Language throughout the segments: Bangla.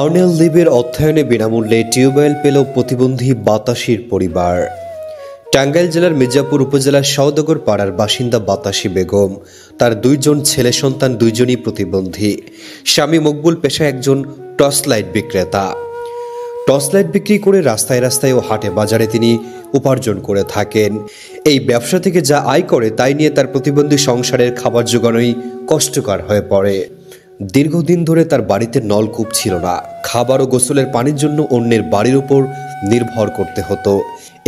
আর্নেল লিবের অর্থায়নে বিনামূল্যে টিউবওয়েল পেল প্রতিবন্ধী বাতাসির পরিবার। টাঙ্গাইল জেলার মির্জাপুর উপজেলার সওদাগর পাড়ার বাসিন্দা বাতাসি বেগম, তার দুইজন ছেলে সন্তান দুইজনই প্রতিবন্ধী। স্বামী মকবুল পেশায় একজন টর্চ লাইট বিক্রেতা। টর্চ লাইট বিক্রি করে রাস্তায় রাস্তায় ও হাটে বাজারে তিনি উপার্জন করে থাকেন। এই ব্যবসা থেকে যা আয় করে তাই নিয়ে তার প্রতিবন্ধী সংসারের খাবার জোগানোই কষ্টকর হয়ে পড়ে। দীর্ঘদিন ধরে তার বাড়িতে নলকূপ ছিল না। খাবার ও গোসলের পানির জন্য অন্যের বাড়ির উপর নির্ভর করতে হতো।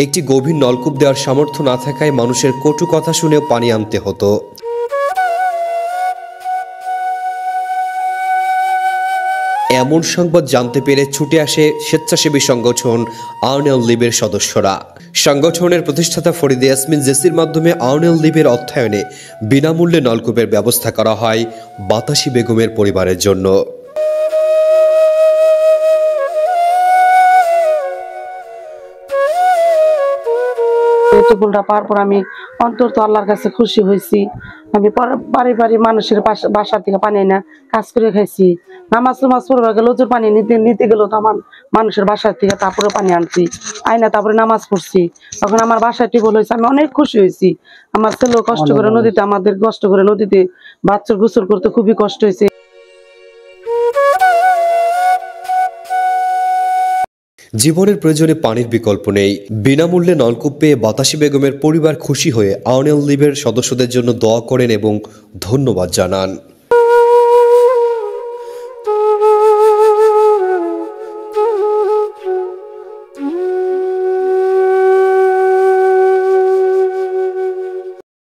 একটি গভীর নলকূপ দেওয়ার সামর্থ্য না থাকায় মানুষের কটু কথা শুনেও পানি আনতে হতো। এমন সংবাদ জানতে পেরে ছুটে আসে স্বেচ্ছাসেবী সংগঠন আর্নেল লিবের সদস্যরা। সংগঠনের প্রতিষ্ঠাতা ফরিদা ইয়াসমিন জেসির মাধ্যমে আর্নেল লিবের অর্থায়নে বিনামূল্যে নলকূপের ব্যবস্থা করা হয় বাতাসি বেগমের পরিবারের জন্য। টিউবওয়েলটা পাওয়ার পর আমি অন্তত আল্লাহর কাছে খুশি হয়েছি। আমি বাড়ি বাড়ি মানুষের বাসার থেকে পানি না কাজ করে খাইছি। নামাজ পড়বে গেল ওজোর পানি নিতে গেল তো আমার মানুষের বাসার থেকে, তারপরে পানি আনছি আইনা, তারপরে নামাজ পড়ছি। তখন আমার বাসায় টিউবওয়েল হয়েছে, আমি অনেক খুশি হয়েছি। আমার ছেলেও কষ্ট করে নদীতে, আমাদের কষ্ট করে নদীতে বাচ্চার গোসল করতে খুবই কষ্ট হয়েছে। জীবনের প্রয়োজনে পানির বিকল্প নেই। বিনামূল্যে নলকূপ পেয়ে বাতাসি বেগমের পরিবার খুশি হয়ে আর্নেল লিবের সদস্যদের জন্য দোয়া করেন এবং ধন্যবাদ জানান।